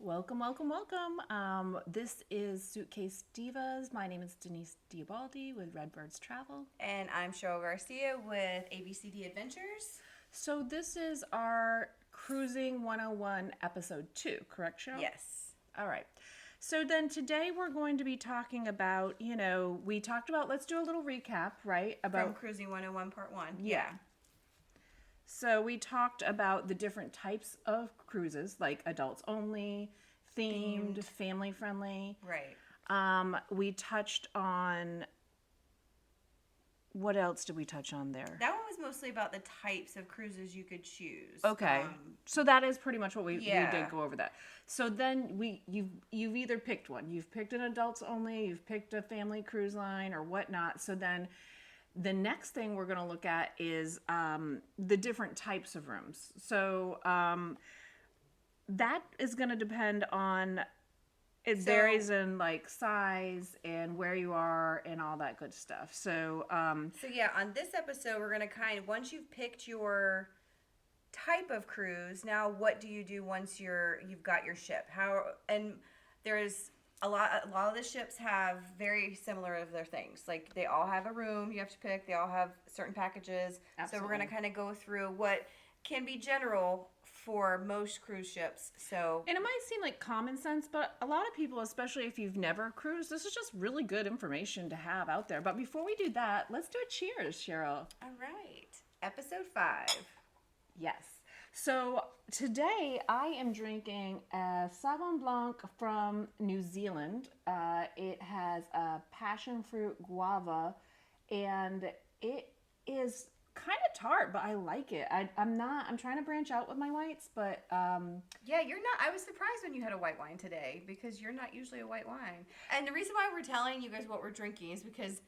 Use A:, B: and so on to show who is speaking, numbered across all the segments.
A: Welcome, welcome, welcome. This is Suitcase Divas. My name is Denise Diabaldi with Redbirds Travel.
B: And I'm Cheryl Garcia with ABCD Adventures.
A: So this is our Cruising 101 episode 2, correct, Cheryl?
B: Yes.
A: All right. So then today we're going to be talking about, we talked about, let's do a little recap, right?
B: From Cruising 101 Part 1.
A: Yeah. So we talked about the different types of cruises, like adults only, themed, family friendly.
B: Right.
A: We touched on, what else did we touch on there?
B: That one was mostly about the types of cruises you could choose.
A: Okay. So that is pretty much what we did go over that. So then you've either picked one. You've picked an adults only, you've picked a family cruise line or whatnot. So then the next thing we're going to look at is the different types of rooms. So that is going to depend on, varies in like size and where you are and all that good stuff. So
B: on this episode, we're going to once you've picked your type of cruise, now what do you do once you've got your ship? There's a lot of the ships have very similar of their things. Like they all have a room you have to pick. They all have certain packages.
A: Absolutely.
B: So we're going to kind of go through what can be general for most cruise ships.
A: And it might seem like common sense, but a lot of people, especially if you've never cruised, this is just really good information to have out there. But before we do that, let's do a cheers, Cheryl.
B: All right. Episode 5.
A: Yes. So today I am drinking a Sauvignon Blanc from New Zealand. It has a passion fruit guava, and it is kind of tart, but I like it. I'm trying to branch out with my whites, but
B: yeah, you're not. I was surprised when you had a white wine today because you're not usually a white wine. And the reason why we're telling you guys what we're drinking is because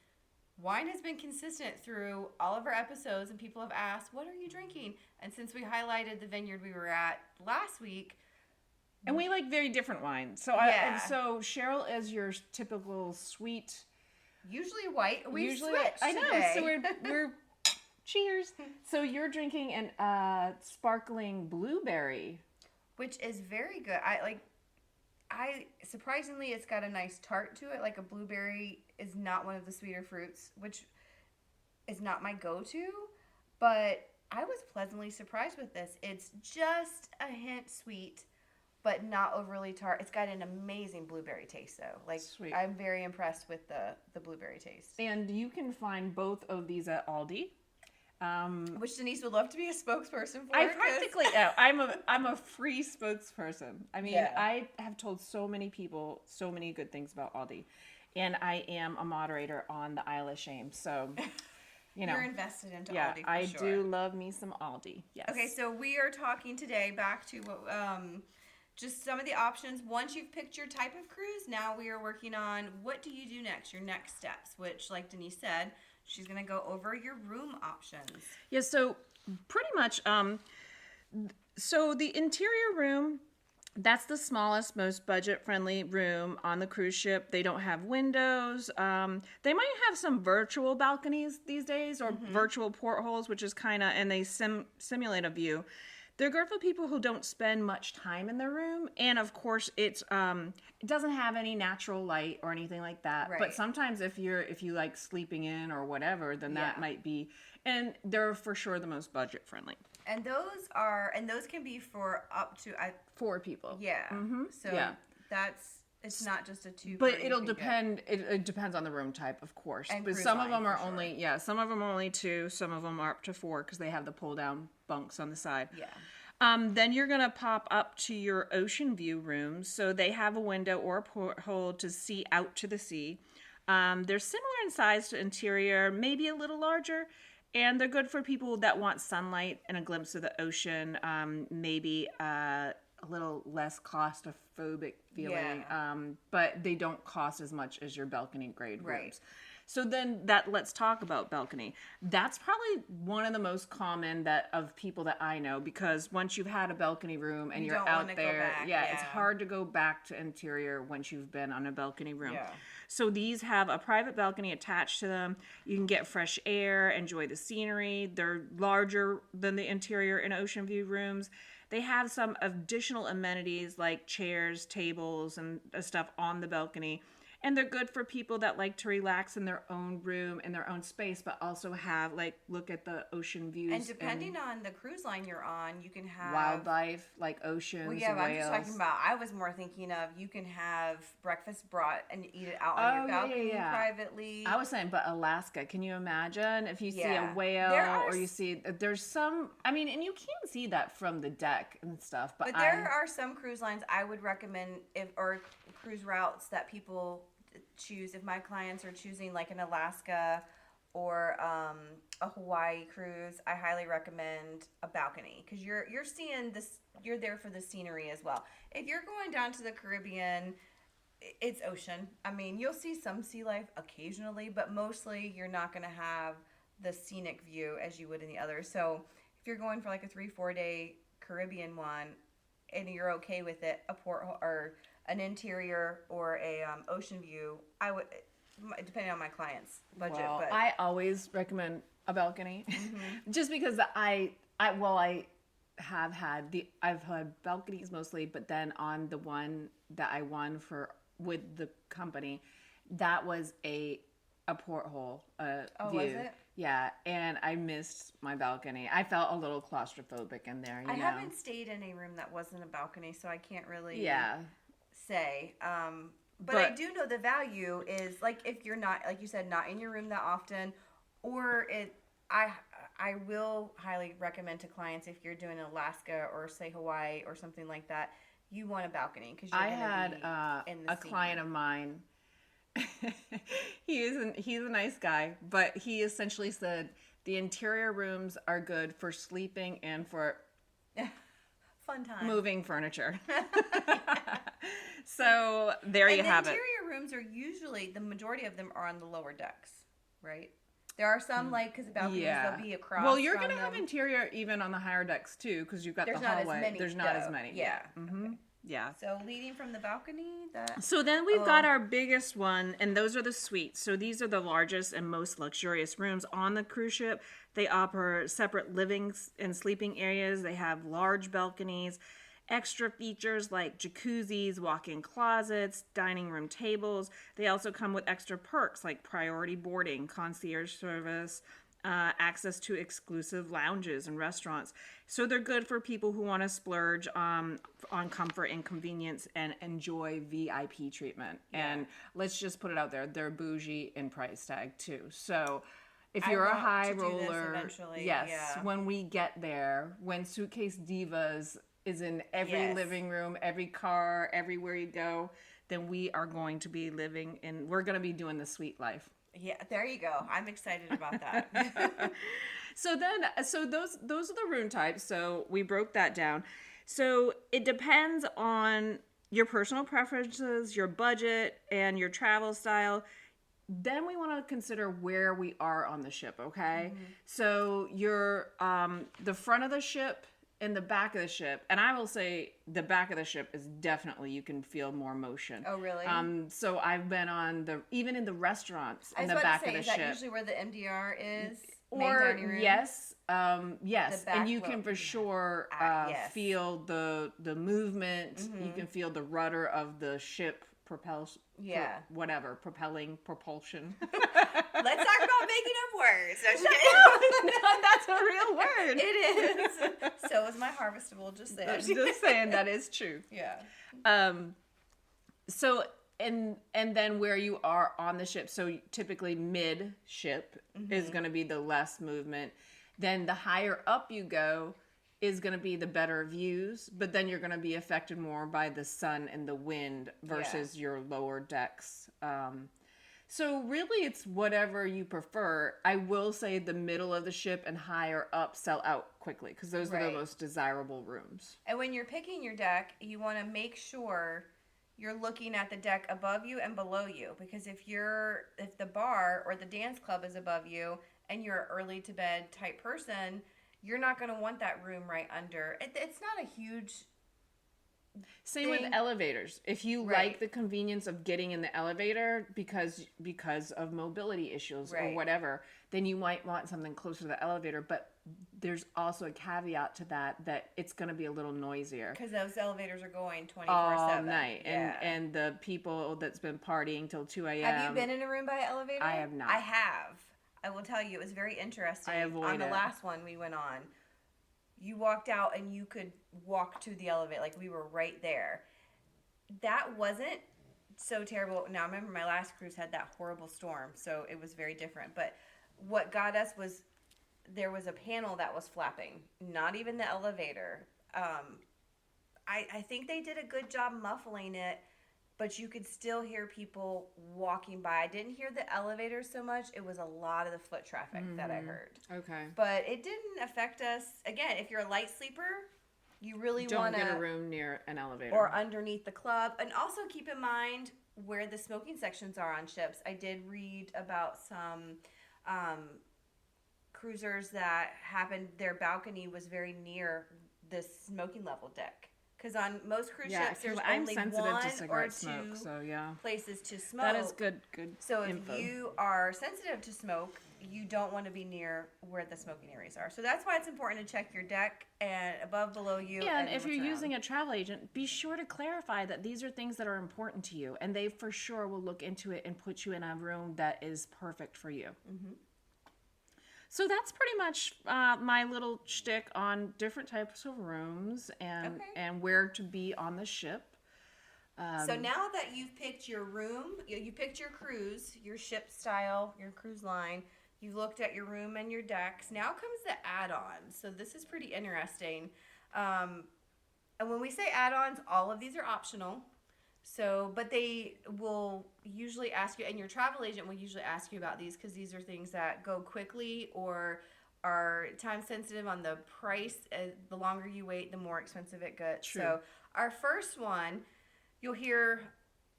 B: wine has been consistent through all of our episodes, and people have asked, what are you drinking? And since we highlighted the vineyard we were at last week.
A: And we like very different wines. So so Cheryl is your typical sweet.
B: Usually white. We've switched
A: I know.
B: Today.
A: So we're cheers. So you're drinking an sparkling blueberry.
B: Which is very good. I surprisingly, it's got a nice tart to it. Like a blueberry is not one of the sweeter fruits, which is not my go-to, but I was pleasantly surprised with this. It's just a hint sweet, but not overly tart. It's got an amazing blueberry taste, though. Like,
A: sweet.
B: I'm very impressed with the blueberry taste.
A: And you can find both of these at Aldi.
B: Which Denise would love to be a spokesperson for.
A: I practically am. I'm a free spokesperson. I mean,
B: Yeah.
A: I have told so many people so many good things about Aldi, and I am a moderator on the Isle of Shame. So,
B: You're invested into Aldi for
A: I
B: sure.
A: do love me some Aldi. Yes.
B: Okay, so we are talking today back to what just some of the options. Once you've picked your type of cruise, now we are working on what do you do next, your next steps, which, like Denise said, she's going to go over your room options.
A: Yeah, so pretty much, so the interior room, that's the smallest, most budget-friendly room on the cruise ship. They don't have windows. They might have some virtual balconies these days or virtual portholes, which is kind of, and they simulate a view. They're good for people who don't spend much time in their room, and of course, it doesn't have any natural light or anything like that.
B: Right.
A: But sometimes, if you like sleeping in or whatever, then that might be. And they're for sure the most budget friendly.
B: And those can be for up to
A: 4 people.
B: Yeah.
A: Mm-hmm.
B: So it's not just a 2.
A: But it'll depend. It depends on the room type, of course.
B: And
A: but
B: cruise
A: some of
B: line,
A: them are
B: for
A: only some of them are only 2. Some of them are up to 4 because they have the pull down bunks on the side.
B: Yeah.
A: Then you're gonna pop up to your ocean view rooms. So they have a window or a porthole to see out to the sea. They're similar in size to interior, maybe a little larger. And they're good for people that want sunlight and a glimpse of the ocean, maybe a little less claustrophobic feeling, but they don't cost as much as your balcony grade rooms.
B: Right.
A: So then let's talk about balcony. That's probably one of the most common of people that I know, because once you've had a balcony room and you're out there, it's hard to go back to interior once you've been on a balcony room.
B: Yeah.
A: So these have a private balcony attached to them. You can get fresh air, enjoy the scenery. They're larger than the interior and ocean view rooms. they have some additional amenities like chairs, tables, and stuff on the balcony. And they're good for people that like to relax in their own room, in their own space, but also have, like, look at the ocean views.
B: And depending on the cruise line you're on, you can have
A: wildlife, like oceans,
B: well, yeah, but I'm just
A: whales.
B: talking about, I was more thinking of you can have breakfast brought and eat it out on your balcony privately.
A: I was saying, but Alaska, can you imagine if you see a whale or you see, there's some, I mean, and you can see that from the deck and stuff. But
B: there are some cruise lines I would recommend, or cruise routes that people choose. If my clients are choosing like an Alaska or a Hawaii cruise, I highly recommend a balcony, because you're seeing this, you're there for the scenery as well. If you're going down to the Caribbean, it's ocean. I mean, you'll see some sea life occasionally, but mostly you're not going to have the scenic view as you would in the others. So if you're going for like a 3-4 day Caribbean one and you're okay with it, a port or an interior or a ocean view, I would, depending on my client's budget.
A: Well,
B: but
A: I always recommend a balcony, just because I've had balconies mostly, but then on the one that I won for with the company, that was a porthole view.
B: Was it?
A: Yeah, and I missed my balcony. I felt a little claustrophobic in there.
B: I haven't stayed in a room that wasn't a balcony, so I can't really say. But I do know the value is, like, if you're not, like you said, not in your room that often, or I will highly recommend to clients, if you're doing Alaska or say Hawaii or something like that, you want a balcony, because
A: I had a client of mine. He's a nice guy, but he essentially said the interior rooms are good for sleeping and for
B: fun time
A: moving furniture. So there you have it.
B: The interior rooms are usually, the majority of them are on the lower decks, right? There are some, like, because the balconies, they'll be across.
A: Well, you're going to have interior even on the higher decks too, because you've got the hallway. There's not as many.
B: Yeah.
A: Mm-hmm.
B: Okay.
A: Yeah.
B: So leading from the balcony,
A: So then we've got our biggest one, and those are the suites. So these are the largest and most luxurious rooms on the cruise ship. They offer separate living and sleeping areas. They have large balconies, extra features like jacuzzis, walk-in closets, dining room tables. They also come with extra perks like priority boarding, concierge service, access to exclusive lounges and restaurants. So they're good for people who want to splurge on comfort and convenience and enjoy VIP treatment. Yeah. And let's just put it out there, they're bougie in price tag too. So if you're a high roller, when we get there, when Suitcase Divas is in every living room, every car, everywhere you go, then we are going to be we're going to be doing the suite life.
B: Yeah, there you go. I'm excited about that.
A: So those are the room types. So we broke that down. So it depends on your personal preferences, your budget, and your travel style. Then we want to consider where we are on the ship, okay? Mm-hmm. So your the front of the ship and the back of the ship, and I will say the back of the ship is definitely, you can feel more motion.
B: Oh, really?
A: So I've been on even in the restaurants in the back of the ship.
B: Is that usually where the MDR is?
A: Or yes, and you can for sure feel the movement. Mm-hmm. You can feel the rudder of the ship propelling.
B: Let's talk about making up words.
A: No, that's a real word.
B: It is. So is my harvestable. Just saying.
A: Just saying, that is true.
B: Yeah.
A: So and then where you are on the ship. So typically mid ship is going to be the less movement. Then the higher up you go is going to be the better views, but then you're going to be affected more by the sun and the wind versus your lower decks. So really it's whatever you prefer. I will say the middle of the ship and higher up sell out quickly, because those are the most desirable rooms.
B: And when you're picking your deck, you want to make sure you're looking at the deck above you and below you, because if the bar or the dance club is above you and you're an early to bed type person, you're not going to want that room right under. It's not a huge
A: Same with elevators. If you like the convenience of getting in the elevator because of mobility issues or whatever, then you might want something closer to the elevator. But there's also a caveat to that it's going to be a little noisier
B: Because those elevators are going 24/7.
A: all night.
B: Yeah.
A: And the people that's been partying till 2 a.m.
B: Have you been in a room by an elevator?
A: I have not.
B: I have. I will tell you, it was very interesting.
A: I avoid
B: on the
A: it.
B: last one we went on, you walked out and you could walk to the elevator. Like, we were right there. That wasn't so terrible. Now, I remember my last cruise had that horrible storm, so it was very different. But what got us was there was a panel that was flapping, not even the elevator. I think they did a good job muffling it, but you could still hear people walking by. I didn't hear the elevator so much. It was a lot of the foot traffic that I heard.
A: Okay.
B: But it didn't affect us. Again, if you're a light sleeper, you really
A: Don't
B: want to...
A: get a room near an elevator.
B: Or underneath the club. And also keep in mind where the smoking sections are on ships. I did read about some cruisers that happened, their balcony was very near the smoking level deck. Because on most cruise ships, there's only one or two places to smoke.
A: That is good
B: So
A: info.
B: if you are sensitive to smoke, you don't want to be near where the smoking areas are. So that's why it's important to check your deck and above, below you.
A: Yeah, and if
B: what's
A: you're
B: around.
A: using a travel agent, be sure to clarify that these are things that are important to you, and they for sure will look into it and put you in a room that is perfect for you. Mm-hmm. So that's pretty much my little shtick on different types of rooms and where to be on the ship.
B: So now that you've picked your room, you picked your cruise, your ship style, your cruise line, you've looked at your room and your decks, now comes the add-ons. So this is pretty interesting. And when we say add-ons, all of these are optional. So, but they will usually ask you, and your travel agent will usually ask you about these because these are things that go quickly or are time sensitive on the price. The longer you wait, the more expensive it gets.
A: True.
B: So our first one, you'll hear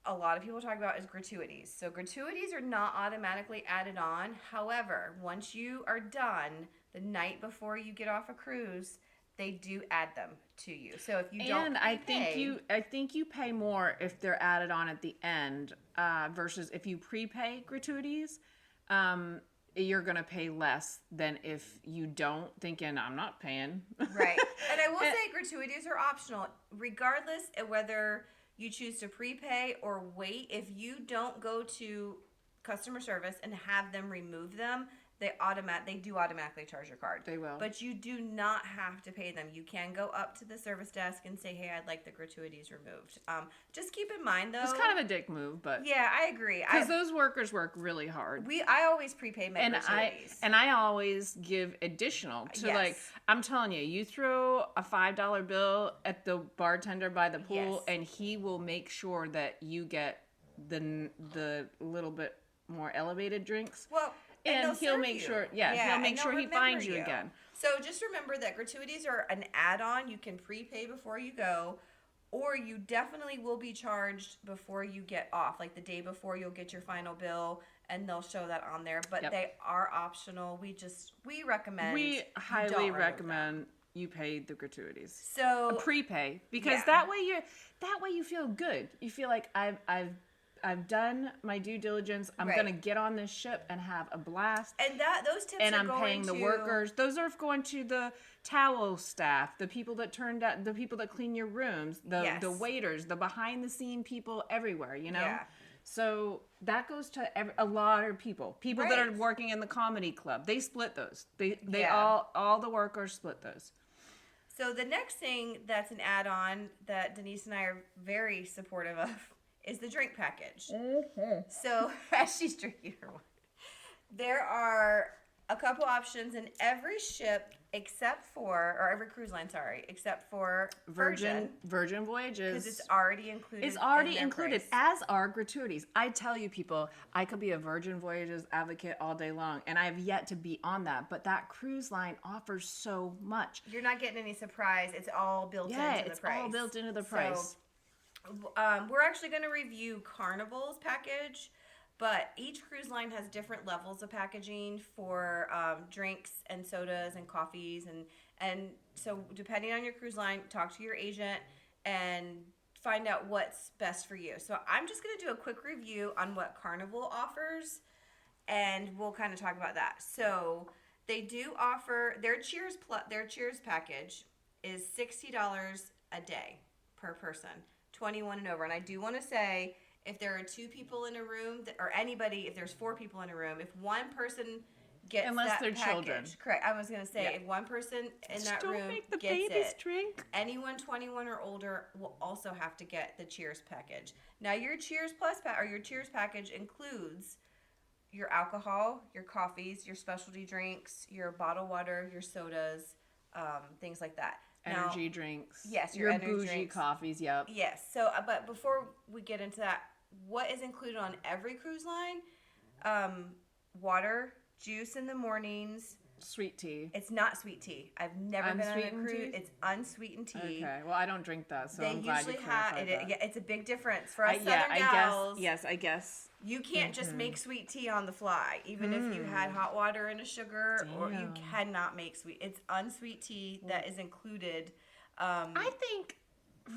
B: a lot of people talk about is gratuities. So gratuities are not automatically added on. However, once you are done, the night before you get off a cruise, they do add them to you. So if you don't
A: and I think you pay more if they're added on at the end versus if you prepay gratuities, you're gonna pay less than if you don't, thinking I'm not paying.
B: Right. And I will say gratuities are optional, regardless of whether you choose to prepay or wait. If you don't go to customer service and have them remove them, they do automatically charge your card.
A: They will.
B: But you do not have to pay them. You can go up to the service desk and say, hey, I'd like the gratuities removed. Just keep in mind, though.
A: It's kind of a dick move, but...
B: Yeah, I agree.
A: Because those workers work really hard.
B: I always prepay my gratuities.
A: I always give additional to, like, I'm telling you, you throw a $5 bill at the bartender by the pool, and he will make sure that you get the little bit more elevated drinks.
B: Well...
A: And he'll make sure, he'll make sure he finds you again.
B: So just remember that gratuities are an add-on. You can prepay before you go, or you definitely will be charged before you get off. Like the day before, you'll get your final bill, and they'll show that on there. But they are optional. We recommend.
A: We highly recommend you pay the gratuities.
B: So
A: prepay, because that way you feel good. You feel like I've done my due diligence. I'm going to get on this ship and have a blast.
B: And those tips
A: and
B: are
A: I'm
B: going
A: paying the workers. Those are going to the towel staff, the people that the people that clean your rooms, the waiters, the behind the scene people everywhere, you know? Yeah. So that goes to a lot of people. People that are working in the comedy club. They split those. They all the workers split those.
B: So the next thing that's an add-on that Denise and I are very supportive of is the drink package. Mm-hmm. So as she's drinking her wine, there are a couple options in every ship or every cruise line, except for Virgin
A: Voyages.
B: Because it's already included.
A: It's already included, as are gratuities. I tell you, people, I could be a Virgin Voyages advocate all day long, and I have yet to be on that. But that cruise line offers so much.
B: You're not getting any surprise. It's all built into the price.
A: Yeah, it's all built into the price.
B: So, we're actually going to review Carnival's package, but each cruise line has different levels of packaging for drinks and sodas and coffees, and so depending on your cruise line, talk to your agent and find out what's best for you. So I'm just going to do a quick review on what Carnival offers, and we'll kind of talk about that. So They do offer their Cheers package is $60 a day per person, 21 and over. And I do want to say, if there are 2 people in a room, or anybody, if there's 4 people in a room, if one person gets
A: Unless
B: that
A: they're
B: package,
A: children.
B: Correct. I was going to say,
A: Yeah.
B: if one person in that
A: Don't
B: room
A: make the
B: gets
A: babies
B: it,
A: drink.
B: anyone 21 or older will also have to get the Cheers package. Now, your Cheers Plus or your Cheers package includes your alcohol, your coffees, your specialty drinks, your bottled water, your sodas, things like that.
A: Energy drinks.
B: Yes,
A: your
B: energy
A: bougie
B: drinks.
A: coffees. Yep.
B: Yes. So, but before we get into that, what is included on every cruise line? Water, juice in the mornings.
A: Sweet tea.
B: It's not sweet tea. I've never been on a
A: Unsweetened
B: cruise.
A: tea?
B: It's unsweetened tea.
A: Okay. Well, I don't drink that, so
B: They
A: I'm glad you
B: usually have
A: clarified
B: it.
A: that.
B: Yeah, it's a big difference for us
A: I
B: Southern gals.
A: guess. Yes, I guess.
B: You can't just make sweet tea on the fly, even if you had hot water and a sugar, or you
A: Damn.
B: cannot make sweet. It's unsweet tea that is included.
A: I think,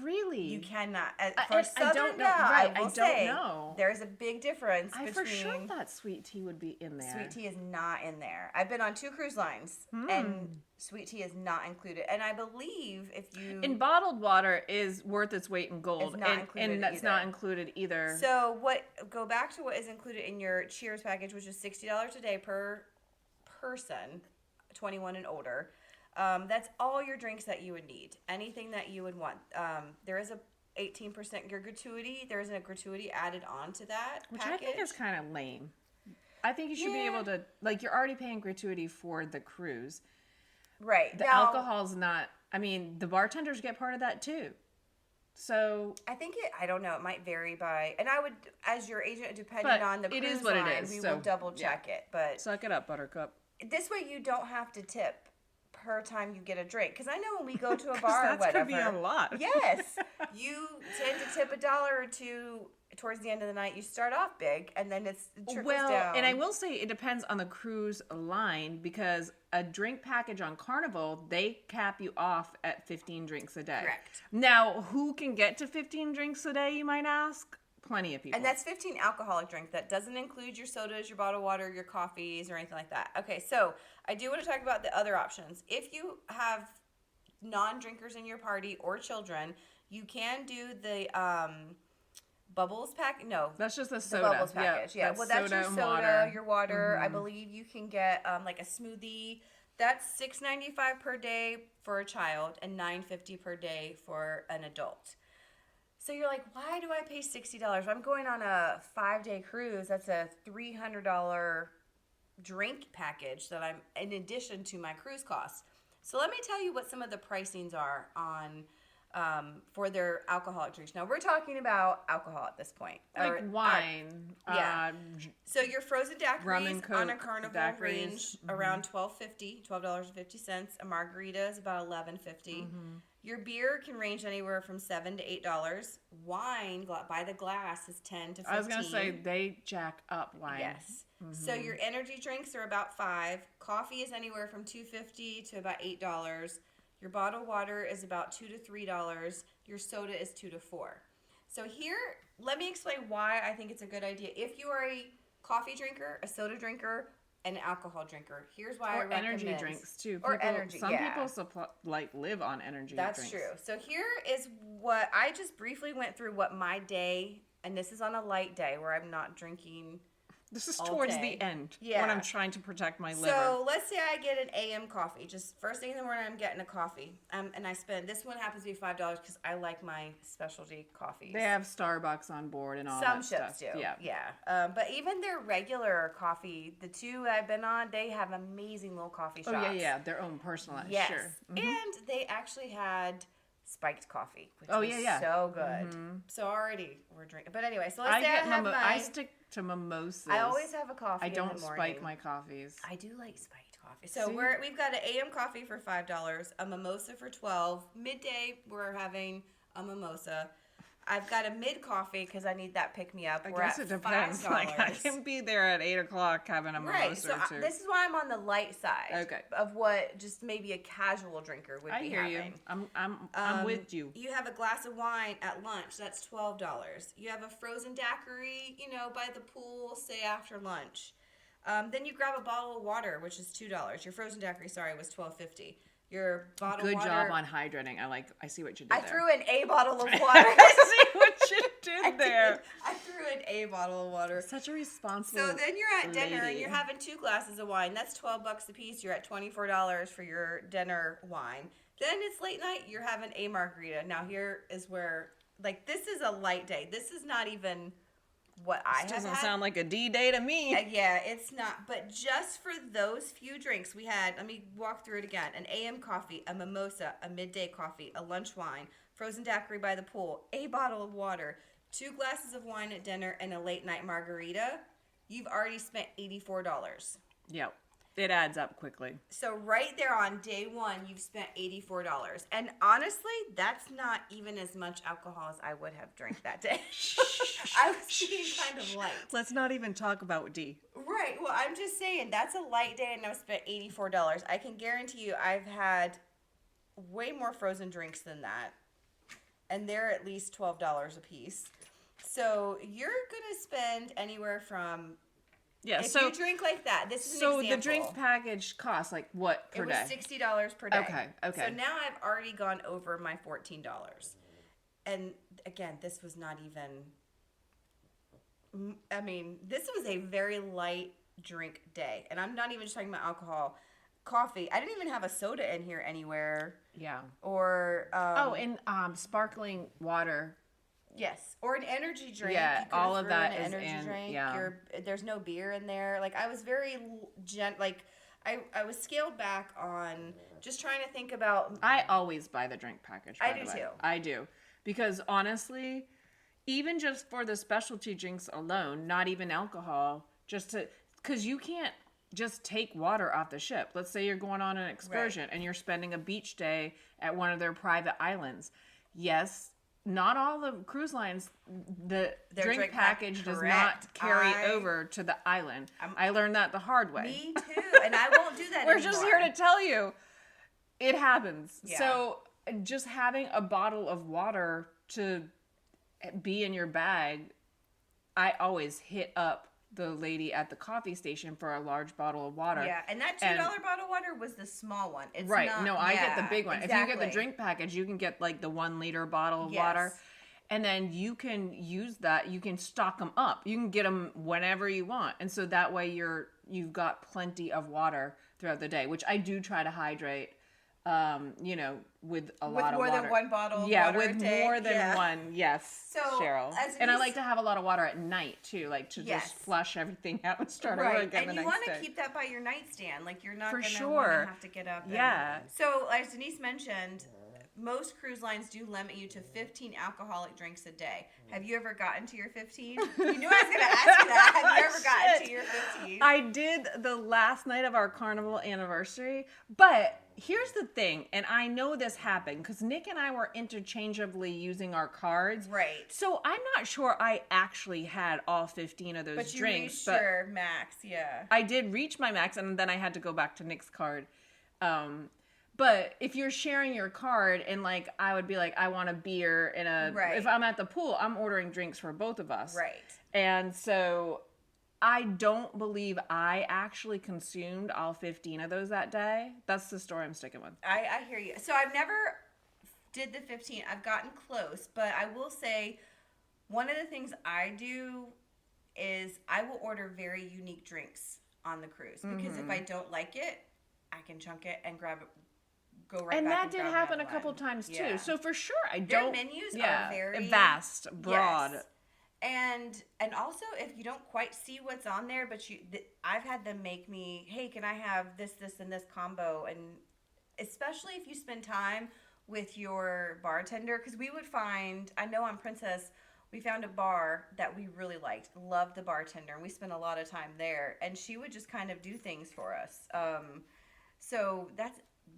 A: really.
B: You cannot.
A: I
B: For Southern
A: don't know.
B: gal,
A: Right,
B: I will
A: I don't
B: say,
A: know.
B: there's a big difference
A: I
B: between.
A: for sure thought sweet tea would be in there.
B: Sweet tea is not in there. I've been on 2 cruise lines, and sweet tea is not included. And I believe if you
A: And bottled water is worth its weight in gold,
B: It's not included
A: and that's
B: either.
A: not included either.
B: So go back to what is included in your Cheers package, which is $60 a day per person, 21 and older. That's all your drinks that you would need. Anything that you would want. There is a 18% your gratuity. There is a gratuity added on to that
A: Which
B: package.
A: I think is kind of lame. I think you should be
B: Yeah.
A: able to, like, you're already paying gratuity for the cruise.
B: Right.
A: The
B: Now,
A: alcohol's not, I mean, the bartenders get part of that too. So,
B: I think I don't know, it might vary by, and I would, as your agent, depending
A: But
B: on the
A: it
B: cruise
A: is what it
B: line,
A: is,
B: we
A: so,
B: will double check it. But
A: suck it up, Buttercup.
B: this way you don't have to tip per time you get a drink. Because I know when we go to a bar or
A: That's
B: whatever.
A: going to be a lot.
B: Yes. You tend to tip $1 or $2 towards the end of the night. You start off big, and then it trickles down.
A: And I will say it depends on the cruise line, because a drink package on Carnival, they cap you off at 15 drinks a day.
B: Correct.
A: Now, who can get to 15 drinks a day, you might ask? Plenty of people.
B: And that's 15 alcoholic drink. That doesn't include your sodas, your bottled water, your coffees, or anything like that. Okay, so I do want to talk about the other options. If you have non-drinkers in your party or children, you can do the bubbles pack. No,
A: That's just a
B: the
A: soda.
B: bubbles package. Yeah, well, that's your
A: and
B: soda,
A: water.
B: your water. I believe you can get like a smoothie. That's $6.95 per day for a child and $9.50 per day for an adult. So you're like, why do I pay $60? If I'm going on a 5-day cruise, that's a $300 drink package that I'm in addition to my cruise costs. So let me tell you what some of the pricings are on for their alcoholic drinks. Now we're talking about alcohol at this point,
A: Like wine.
B: yeah. So your frozen
A: Rum and
B: daiquiris on a
A: Coke
B: Carnival
A: daiquiris.
B: range around $12.50. A margarita is about $11.50. Your beer can range anywhere from $7 to $8. Wine by the glass is $10 to $15.
A: I was going to say they jack up wine.
B: Yes. So your energy drinks are about $5. Coffee is anywhere from $2.50 to about $8. Your bottled water is about $2 to $3. Your soda is $2 to $4. So here, let me explain why I think it's a good idea. If you are a coffee drinker, a soda drinker, an alcohol drinker, here's why I
A: Or
B: recommend
A: energy drinks too.
B: Or energy,
A: Some
B: yeah.
A: people live on energy
B: That's
A: drinks.
B: true. So here is what I just briefly went through what my day, and this is on a light day where I'm not drinking.
A: This is
B: all
A: towards
B: day.
A: the end
B: Yeah.
A: when I'm trying to protect my liver.
B: So let's say I get an AM coffee. Just first thing in the morning, I'm getting a coffee. And I spend, this one happens to be $5 because I like my specialty coffees.
A: They have Starbucks on board and all
B: Some
A: that
B: ships
A: stuff.
B: do.
A: Yeah.
B: Yeah. But even their regular coffee, the 2 I've been on, they have amazing little coffee shops.
A: Oh, yeah. Their own personalized.
B: Yes.
A: Sure.
B: And they actually had spiked coffee, which
A: Oh,
B: was
A: yeah.
B: so good. So already we're drinking. But anyway, so let's say I have
A: I stick to mimosas.
B: I always have a coffee
A: I don't
B: in the morning.
A: spike my coffees.
B: I do like spiked coffee. So
A: See?
B: we've got an AM coffee for $5, a mimosa for $12. Midday we're having a mimosa. I've got a mid coffee because I need that pick me up.
A: I
B: We're
A: guess
B: at
A: it depends.
B: $5.
A: Like I can be there at 8:00 having a mimosa
B: Right. So
A: or two.
B: this is why I'm on the light side.
A: Okay.
B: Of what just maybe a casual drinker would
A: I
B: be
A: hear
B: having.
A: you. I'm with you.
B: You have a glass of wine at lunch. That's $12. You have a frozen daiquiri, by the pool, say after lunch. Then you grab a bottle of water, which is $2. Your frozen daiquiri, was $12.50. Your bottle
A: Good
B: of water.
A: job on hydrating. I see what you did there.
B: I threw in a bottle of water.
A: I see what you did there.
B: I threw in a bottle of water.
A: Such a responsible
B: So then you're at dinner
A: lady.
B: and you're having 2 glasses of wine. That's $12 a piece. You're at $24 for your dinner wine. Then it's late night. You're having a margarita. Now here is where, like, this is a light day. This is not even what I have
A: Doesn't
B: had.
A: sound like a D day to me.
B: Yeah, it's not. But just for those few drinks, we had, let me walk through it again, an AM coffee, a mimosa, a midday coffee, a lunch wine, frozen daiquiri by the pool, a bottle of water, 2 glasses of wine at dinner, and a late night margarita. You've already spent $84.
A: Yep. It adds up quickly.
B: So right there on day 1, you've spent $84. And honestly, that's not even as much alcohol as I would have drank that day. I was being kind of light.
A: Let's not even talk about D.
B: Right. Well, I'm just saying, that's a light day and I've spent $84. I can guarantee you I've had way more frozen drinks than that. And they're at least $12 a piece. So you're going to spend anywhere from...
A: Yeah,
B: if you drink like that, this is an example.
A: So the drink package costs like what per day?
B: It was $60 per day.
A: Okay.
B: So now I've already gone over my $14. And again, this was not even, I mean, this was a very light drink day. And I'm not even just talking about alcohol. Coffee. I didn't even have a soda in here anywhere.
A: Yeah.
B: Or...
A: and sparkling water.
B: Yes, or an energy drink.
A: Yeah, all of that
B: an
A: is
B: energy
A: in.
B: drink.
A: Yeah,
B: there's no beer in there. Like I was very I was scaled back on just trying to think about.
A: I always buy the drink package.
B: I do too.
A: I do because honestly, even just for the specialty drinks alone, not even alcohol, because you can't just take water off the ship. Let's say you're going on an excursion and you're spending a beach day at one of their private islands. Yes. Not all the cruise lines, the drink package does not carry over to the island. I learned that the hard way.
B: Me too, and I won't do that
A: We're
B: anymore.
A: just here to tell you, it happens.
B: Yeah.
A: So just having a bottle of water to be in your bag, I always hit up the lady at the coffee station for a large bottle of water.
B: Yeah, and that $2 bottle of water was the small one. It's
A: right.
B: Not,
A: No, I get the big one.
B: Exactly.
A: If you get the drink package, you can get like the 1 liter bottle of water. And then you can use that. You can stock them up. You can get them whenever you want. And so that way you've got plenty of water throughout the day, which I do try to hydrate, with a lot of water.
B: With more than 1 bottle of
A: yeah,
B: water
A: with more than one. Yes,
B: so,
A: Cheryl. And I like to have a lot of water at night too, like to just flush everything out and start over again the next day.
B: And you want to keep that by your nightstand. Like you're not going to have to get up.
A: Yeah.
B: So as Denise mentioned, most cruise lines do limit you to 15 alcoholic drinks a day. Have you ever gotten to your 15? You knew I was going to ask you that. Have you ever gotten to your 15?
A: I did the last night of our carnival anniversary, but here's the thing, and I know this happened because Nick and I were interchangeably using our cards.
B: Right.
A: So I'm not sure I actually had all 15 of those
B: but you
A: drinks.
B: Reached your max, yeah.
A: I did reach my max, and then I had to go back to Nick's card. But if you're sharing your card and like I would be like, I want a beer and if I'm at the pool, I'm ordering drinks for both of us.
B: Right.
A: And so I don't believe I actually consumed all 15 of those that day. That's the story I'm sticking with.
B: I hear you. So I've never did the 15. I've gotten close, but I will say one of the things I do is I will order very unique drinks on the cruise because if I don't like it, I can chunk it and grab it. Go right
A: and
B: back
A: that did happen a couple times too.
B: Yeah.
A: So for sure,
B: Their menus are very
A: vast, broad,
B: and also if you don't quite see what's on there, but I've had them make me, hey, can I have this, and this combo, and especially if you spend time with your bartender, because we would find, I know on Princess, we found a bar that we really liked, loved the bartender, and we spent a lot of time there, and she would just kind of do things for us. So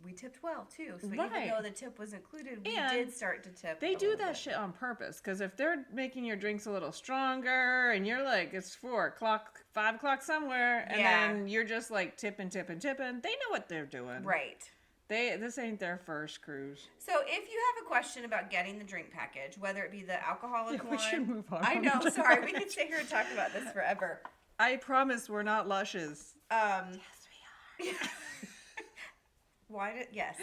B: we tipped well too. So even though the tip was included, we did start to tip.
A: They do that shit on purpose because if they're making your drinks a little stronger and you're like, it's 4 o'clock, 5 o'clock somewhere, and then you're just like tipping, they know what they're doing.
B: Right.
A: This ain't their first cruise.
B: So if you have a question about getting the drink package, whether it be the alcoholic one,
A: we should move on.
B: I know. Sorry, we could sit here and talk about this forever.
A: I promise we're not lushes.
B: Yes, we are. Yes,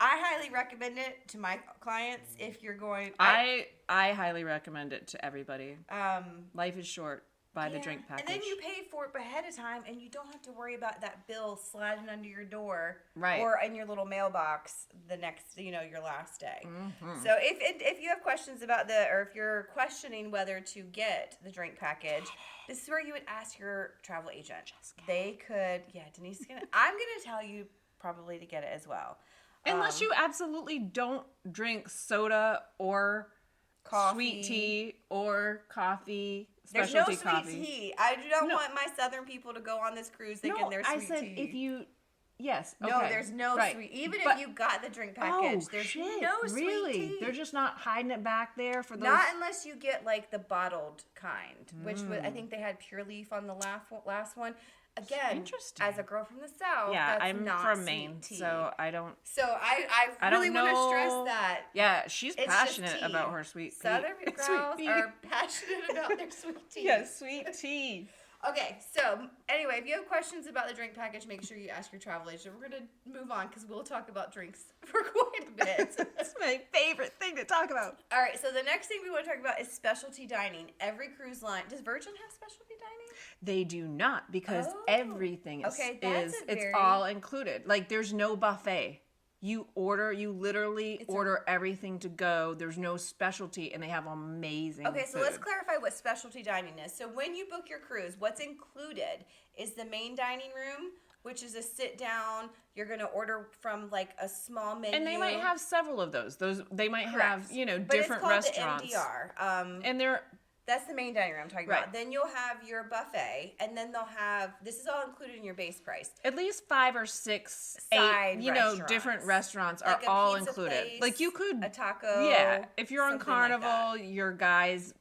B: I highly recommend it to my clients if you're going.
A: I highly recommend it to everybody. Life is short. Buy the drink package.
B: And then you pay for it ahead of time, and you don't have to worry about that bill sliding under your door,
A: right,
B: or in your little mailbox the next, your last day.
A: Mm-hmm.
B: So if you have questions about or if you're questioning whether to get the drink package, this is where you would ask your travel agent. They could, Denise is gonna. I'm gonna tell you probably to get it as well,
A: unless you absolutely don't drink soda or
B: coffee.
A: Sweet tea or coffee.
B: There's no
A: Specialty
B: sweet
A: coffee.
B: tea. I do not want my Southern people to go on this cruise thinking there's sweet tea.
A: I said if you, yes. Okay.
B: No, there's no sweet. Even if you got the drink package, there's no sweet tea.
A: They're just not hiding it back there for those.
B: Not unless you get like the bottled kind, which I think they had Pure Leaf on the last one. Again, as a girl from the South, that's
A: I'm
B: not
A: from
B: sweet
A: Maine,
B: tea.
A: so I don't.
B: So I really want to stress that.
A: Yeah, she's
B: it's
A: passionate about her sweet tea.
B: Southern girls are passionate about their sweet tea.
A: Yeah, sweet tea.
B: Okay, so anyway, if you have questions about the drink package, make sure you ask your travel agent. We're going to move on because we'll talk about drinks for quite a bit.
A: That's my favorite thing to talk about.
B: All right, so the next thing we want to talk about is specialty dining. Every cruise line, does Virgin have specialty dining?
A: They do not, because everything is it's all included. Like there's no buffet. You literally order everything to go. There's no specialty, and they have amazing food.
B: So let's clarify what specialty dining is. So when you book your cruise, what's included is the main dining room, which is a sit down. You're going to order from like a small menu.
A: And they might have several of those. They might have, different
B: but it's called
A: restaurants.
B: The MDR.
A: And they're
B: that's the main dining room I'm talking about. Then you'll have your buffet, and then they'll have, this is all included in your base price.
A: At least 5 or 6,
B: Side
A: 8, different restaurants are all included.
B: Place,
A: like you could
B: a taco.
A: Yeah, if you're on Carnival,
B: like
A: your Guy's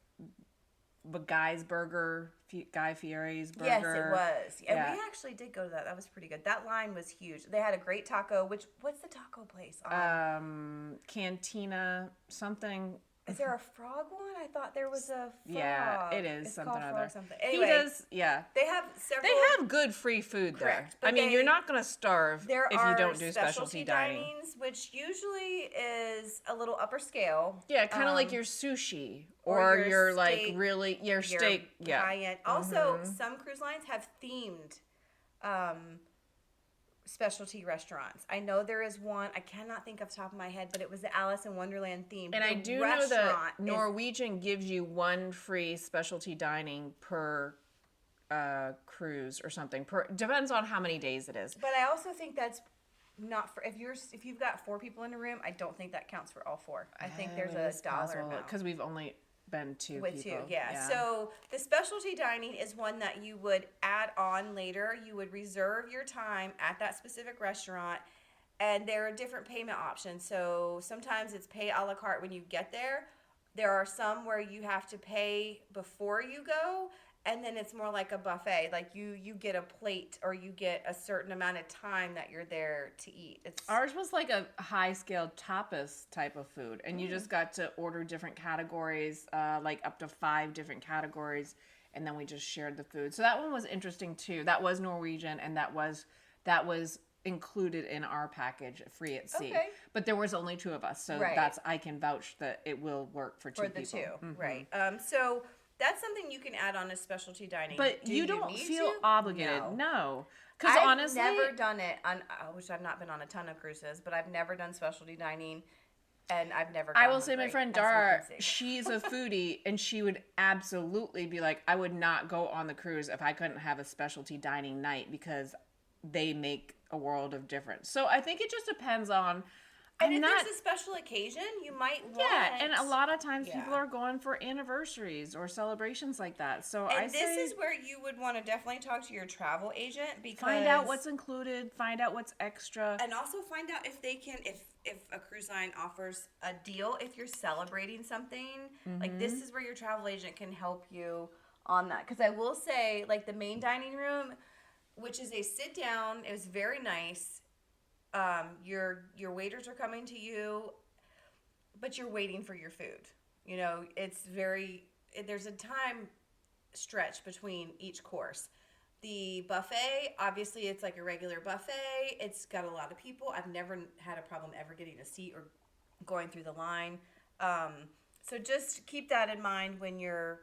A: Burger, Guy Fieri's Burger.
B: Yes, it was. And we actually did go to that. That was pretty good. That line was huge. They had a great taco. What's the taco place?
A: Cantina something.
B: Is there a frog one? I thought there was a frog.
A: Yeah, it is.
B: It's
A: something
B: called
A: other.
B: frog something. Anyway,
A: he does. Yeah,
B: they have several.
A: They have good free food
B: Correct,
A: there. I mean, you're not going to starve if you don't do
B: specialty
A: dining.
B: Dinings, which usually is a little upper scale.
A: Yeah, kind of like your sushi or your like
B: steak,
A: really your steak. Yeah.
B: High-end. Also, some cruise lines have themed specialty restaurants. I know there is one. I cannot think off the top of my head, but it was the Alice in Wonderland theme.
A: And I do know that Norwegian gives you one free specialty dining per cruise or something. Depends on how many days it is.
B: But I also think that's not for if you've got 4 people in a room. I don't think that counts for all 4. I think there's a dollar amount
A: because we've only been 2
B: with
A: people.
B: 2, yeah. So the specialty dining is one that you would add on later. You would reserve your time at that specific restaurant, and there are different payment options. So sometimes it's pay a la carte when you get there. There are some where you have to pay before you go, and then it's more like a buffet. Like you get a plate or you get a certain amount of time that you're there to eat.
A: Ours was like a high-scale tapas type of food, and you just got to order different categories, like up to 5 different categories, and then we just shared the food. So that one was interesting too. That was Norwegian, and that was included in our package, free at sea.
B: Okay.
A: But there was only 2 of us, so I can vouch that it will work for 2 people.
B: For the 2, right. So that's something you can add on as specialty dining.
A: But you don't feel obligated. No.
B: Because honestly, I've never done it on, which I've not been on a ton of cruises, but I've never done specialty dining, and I've never.
A: I will say, my friend Dara, she's a foodie, and she would absolutely be like, I would not go on the cruise if I couldn't have a specialty dining night because they make a world of difference. So I think it just depends on.
B: And if there's a special occasion, you might want.
A: Yeah, and a lot of times people are going for anniversaries or celebrations like that. So
B: this is where you would want to definitely talk to your travel agent because
A: find out what's included, find out what's extra,
B: and also find out if they can if a cruise line offers a deal if you're celebrating something. Like this is where your travel agent can help you on that. Because I will say, like the main dining room, which is a sit down, it was very nice. Your waiters are coming to you, but you're waiting for your food. It's there's a time stretch between each course. The buffet, obviously, it's like a regular buffet. It's got a lot of people. I've never had a problem ever getting a seat or going through the line. So just keep that in mind when you're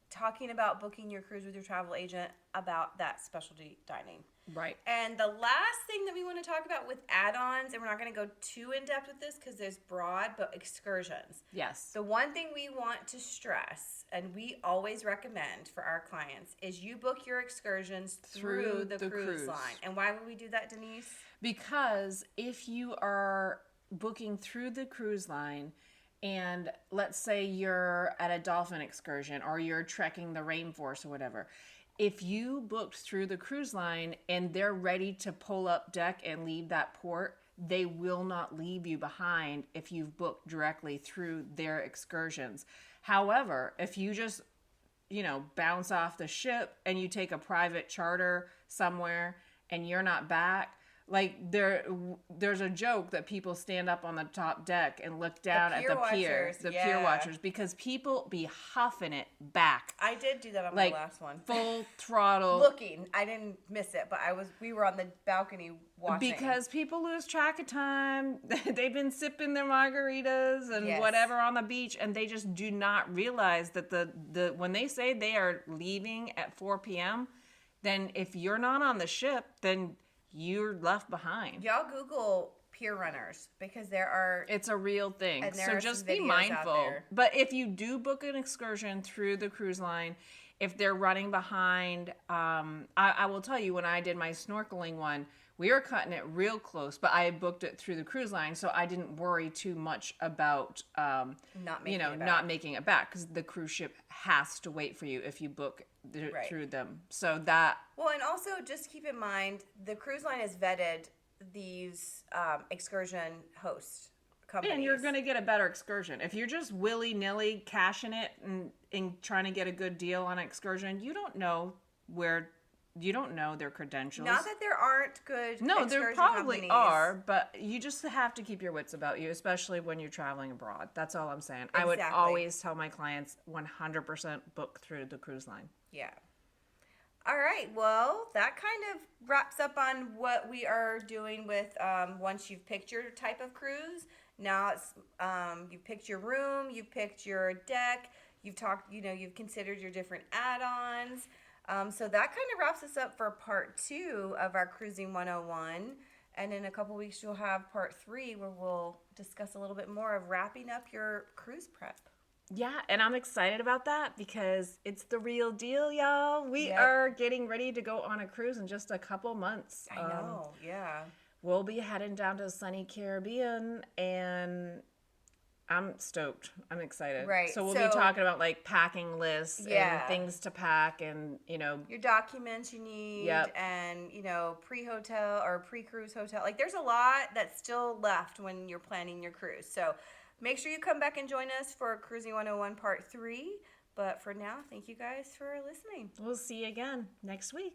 B: talking about booking your cruise with your travel agent about that specialty dining.
A: Right.
B: And the last thing that we want to talk about with add-ons, and we're not going to go too in-depth with this because there's broad, but excursions.
A: Yes.
B: The one thing we want to stress, and we always recommend for our clients, is you book your excursions through the cruise line. And why would we do that, Denise?
A: Because if you are booking through the cruise line, and let's say you're at a dolphin excursion or you're trekking the rainforest or whatever, if you booked through the cruise line and they're ready to pull up deck and leave that port, they will not leave you behind if you've booked directly through their excursions. However, if you just, bounce off the ship and you take a private charter somewhere and you're not back, like there's a joke that people stand up on the top deck and look down at the pier, pier watchers, because people be huffing it back.
B: I did do that on my last one.
A: Full throttle.
B: Looking. I didn't miss it, but we were on the balcony watching.
A: Because people lose track of time. They've been sipping their margaritas and whatever on the beach, and they just do not realize that the when they say they are leaving at 4 p.m., then if you're not on the ship, then you're left behind.
B: Y'all Google pier runners because
A: it's a real thing.
B: So
A: just be mindful. But if you do book an excursion through the cruise line, if they're running behind, I will tell you, when I did my snorkeling one, we were cutting it real close, but I had booked it through the cruise line, so I didn't worry too much about not making it back, because the cruise ship has to wait for you if you book through them. So that.
B: Well, and also just keep in mind the cruise line has vetted these excursion host companies.
A: And you're going to get a better excursion. If you're just willy-nilly cashing it and trying to get a good deal on an excursion, you don't know their credentials.
B: Not that there aren't good
A: No,
B: excursion
A: there probably
B: companies.
A: are, but you just have to keep your wits about you, especially when you're traveling abroad. That's all I'm saying.
B: Exactly.
A: I would always tell my clients 100% book through the cruise line.
B: Yeah. All right. Well, that kind of wraps up on what we are doing with once you've picked your type of cruise. Now it's you've picked your room, you've picked your deck, you've considered your different add-ons. So that kind of wraps us up for part 2 of our Cruising 101. And in a couple weeks, you'll have part 3 where we'll discuss a little bit more of wrapping up your cruise prep.
A: Yeah, and I'm excited about that because it's the real deal, y'all. We are getting ready to go on a cruise in just a couple months.
B: I know, yeah.
A: We'll be heading down to sunny Caribbean, and I'm stoked. I'm excited.
B: Right.
A: So we'll be talking about like packing lists and things to pack, and your
B: documents you need, and pre-hotel or pre-cruise hotel. Like there's a lot that's still left when you're planning your cruise. So make sure you come back and join us for Cruising 101 Part 3. But for now, thank you guys for listening.
A: We'll see you again next week.